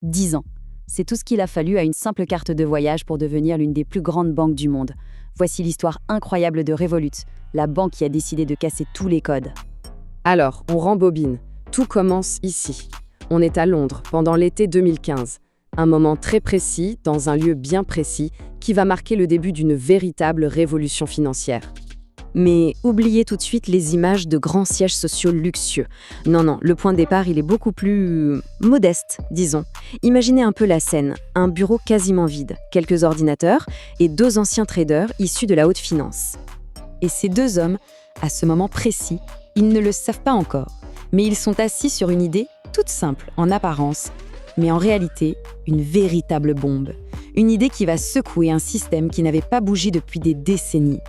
10 ans. C'est tout ce qu'il a fallu à une simple carte de voyage pour devenir l'une des plus grandes banques du monde. Voici l'histoire incroyable de Revolut, la banque qui a décidé de casser tous les codes. Alors, on rembobine. Tout commence ici. On est à Londres, pendant l'été 2015. Un moment très précis, dans un lieu bien précis, qui va marquer le début d'une véritable révolution financière. Mais oubliez tout de suite les images de grands sièges sociaux luxueux. Non, le point de départ, il est beaucoup plus modeste, disons. Imaginez un peu la scène, un bureau quasiment vide, quelques ordinateurs et 2 anciens traders issus de la haute finance. Et ces 2 hommes, à ce moment précis, ils ne le savent pas encore, mais ils sont assis sur une idée toute simple en apparence, mais en réalité, une véritable bombe. Une idée qui va secouer un système qui n'avait pas bougé depuis des décennies.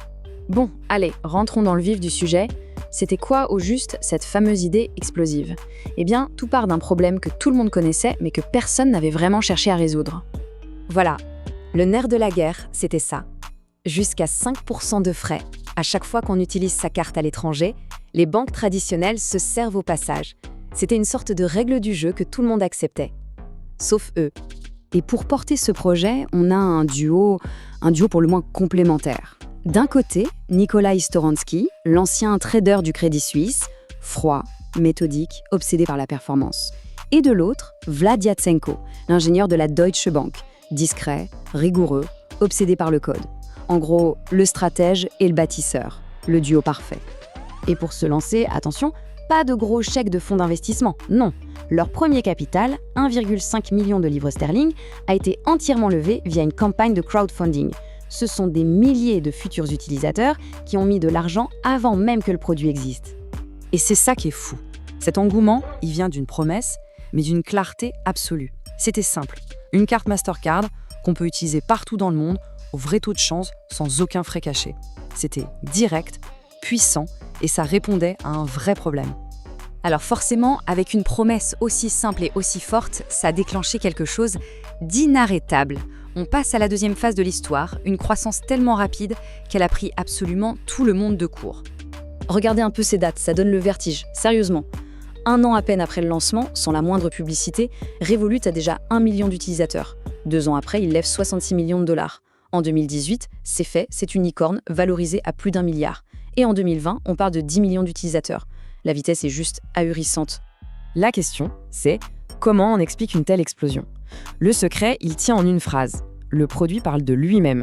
Bon, allez, rentrons dans le vif du sujet. C'était quoi, au juste, cette fameuse idée explosive ? Eh bien, tout part d'un problème que tout le monde connaissait, mais que personne n'avait vraiment cherché à résoudre. Voilà, le nerf de la guerre, c'était ça. Jusqu'à 5% de frais. À chaque fois qu'on utilise sa carte à l'étranger, les banques traditionnelles se servent au passage. C'était une sorte de règle du jeu que tout le monde acceptait. Sauf eux. Et pour porter ce projet, on a un duo pour le moins complémentaire. D'un côté, Nikolai Storansky, l'ancien trader du Crédit Suisse, froid, méthodique, obsédé par la performance. Et de l'autre, Vlad Yatsenko, l'ingénieur de la Deutsche Bank, discret, rigoureux, obsédé par le code. En gros, le stratège et le bâtisseur, le duo parfait. Et pour se lancer, attention, pas de gros chèques de fonds d'investissement, non. Leur premier capital, 1,5 million de livres sterling, a été entièrement levé via une campagne de crowdfunding. Ce sont des milliers de futurs utilisateurs qui ont mis de l'argent avant même que le produit existe. Et c'est ça qui est fou. Cet engouement, il vient d'une promesse, mais d'une clarté absolue. C'était simple. Une carte Mastercard qu'on peut utiliser partout dans le monde, au vrai taux de chance, sans aucun frais cachés. C'était direct, puissant, et ça répondait à un vrai problème. Alors forcément, avec une promesse aussi simple et aussi forte, ça a déclenché quelque chose d'inarrêtable. On passe à la deuxième phase de l'histoire, une croissance tellement rapide qu'elle a pris absolument tout le monde de court. Regardez un peu ces dates, ça donne le vertige, sérieusement. 1 an à peine après le lancement, sans la moindre publicité, Revolut a déjà 1 million d'utilisateurs. 2 ans après, il lève 66 millions de dollars. En 2018, c'est fait, c'est une licorne valorisée à plus d'1 milliard. Et en 2020, on parle de 10 millions d'utilisateurs. La vitesse est juste ahurissante. La question, c'est comment on explique une telle explosion ? Le secret, il tient en une phrase. Le produit parle de lui-même.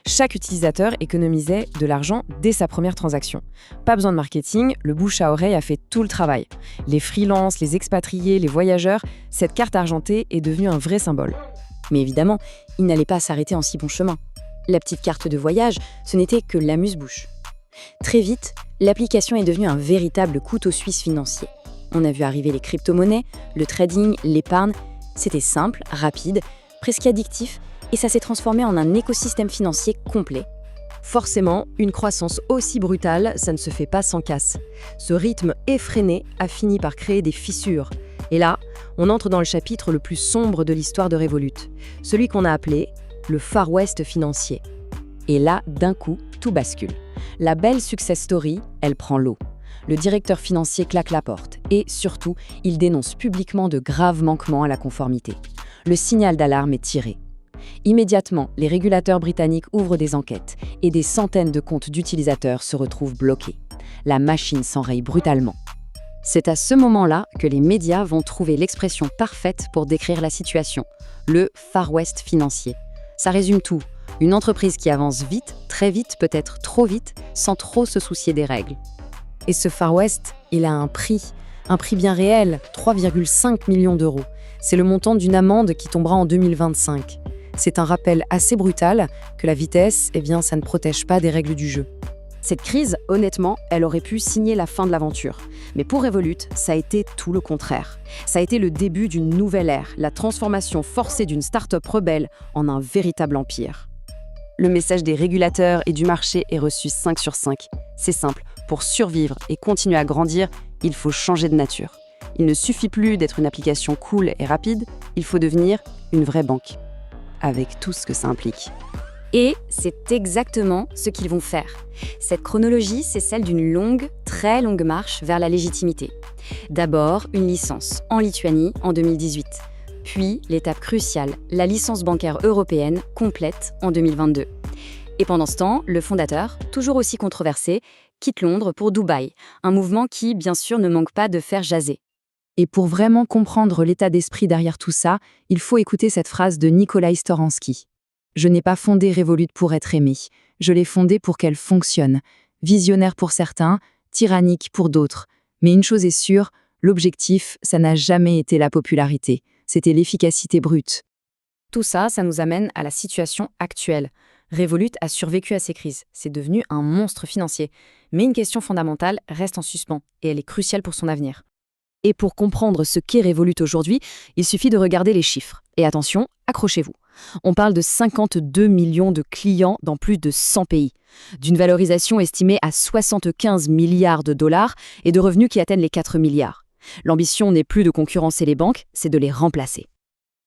Chaque utilisateur économisait de l'argent dès sa première transaction. Pas besoin de marketing, le bouche à oreille a fait tout le travail. Les freelances, les expatriés, les voyageurs, cette carte argentée est devenue un vrai symbole. Mais évidemment, il n'allait pas s'arrêter en si bon chemin. La petite carte de voyage, ce n'était que l'amuse-bouche. Très vite, l'application est devenue un véritable couteau suisse financier. On a vu arriver les crypto-monnaies, le trading, l'épargne. C'était simple, rapide, presque addictif, et ça s'est transformé en un écosystème financier complet. Forcément, une croissance aussi brutale, ça ne se fait pas sans casse. Ce rythme effréné a fini par créer des fissures. Et là, on entre dans le chapitre le plus sombre de l'histoire de Revolut, celui qu'on a appelé le Far West financier. Et là, d'un coup, tout bascule. La belle success story, elle prend l'eau. Le directeur financier claque la porte et, surtout, il dénonce publiquement de graves manquements à la conformité. Le signal d'alarme est tiré. Immédiatement, les régulateurs britanniques ouvrent des enquêtes et des centaines de comptes d'utilisateurs se retrouvent bloqués. La machine s'enraye brutalement. C'est à ce moment-là que les médias vont trouver l'expression parfaite pour décrire la situation, le Far West financier. Ça résume tout. Une entreprise qui avance vite, très vite, peut-être trop vite, sans trop se soucier des règles. Et ce Far West, il a un prix bien réel, 3,5 millions d'euros. C'est le montant d'une amende qui tombera en 2025. C'est un rappel assez brutal que la vitesse, ça ne protège pas des règles du jeu. Cette crise, honnêtement, elle aurait pu signer la fin de l'aventure. Mais pour Revolut, ça a été tout le contraire. Ça a été le début d'une nouvelle ère, la transformation forcée d'une start-up rebelle en un véritable empire. Le message des régulateurs et du marché est reçu 5 sur 5. C'est simple, pour survivre et continuer à grandir, il faut changer de nature. Il ne suffit plus d'être une application cool et rapide, il faut devenir une vraie banque. Avec tout ce que ça implique. Et c'est exactement ce qu'ils vont faire. Cette chronologie, c'est celle d'une longue, très longue marche vers la légitimité. D'abord, une licence en Lituanie en 2018. Puis, l'étape cruciale, la licence bancaire européenne complète en 2022. Et pendant ce temps, le fondateur, toujours aussi controversé, quitte Londres pour Dubaï, un mouvement qui, bien sûr, ne manque pas de faire jaser. Et pour vraiment comprendre l'état d'esprit derrière tout ça, il faut écouter cette phrase de Nikolai Storansky. « Je n'ai pas fondé Revolut pour être aimé, je l'ai fondée pour qu'elle fonctionne. Visionnaire pour certains, tyrannique pour d'autres. Mais une chose est sûre, l'objectif, ça n'a jamais été la popularité, c'était l'efficacité brute. » Tout ça, ça nous amène à la situation actuelle. Revolut a survécu à ces crises, c'est devenu un monstre financier. Mais une question fondamentale reste en suspens, et elle est cruciale pour son avenir. Et pour comprendre ce qu'est Revolut aujourd'hui, il suffit de regarder les chiffres. Et attention, accrochez-vous. On parle de 52 millions de clients dans plus de 100 pays, d'une valorisation estimée à 75 milliards de dollars et de revenus qui atteignent les 4 milliards. L'ambition n'est plus de concurrencer les banques, c'est de les remplacer.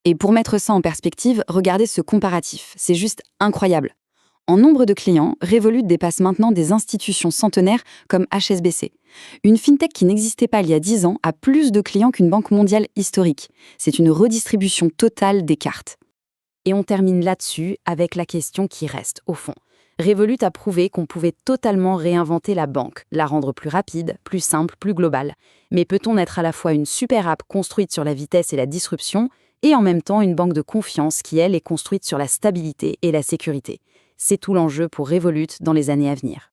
Et pour mettre ça en perspective, regardez ce comparatif, c'est juste incroyable. En nombre de clients, Revolut dépasse maintenant des institutions centenaires comme HSBC. Une fintech qui n'existait pas il y a 10 ans a plus de clients qu'une banque mondiale historique. C'est une redistribution totale des cartes. Et on termine là-dessus avec la question qui reste, au fond. Revolut a prouvé qu'on pouvait totalement réinventer la banque, la rendre plus rapide, plus simple, plus globale. Mais peut-on être à la fois une super app construite sur la vitesse et la disruption, et en même temps une banque de confiance qui, elle, est construite sur la stabilité et la sécurité? C'est tout l'enjeu pour Revolut dans les années à venir.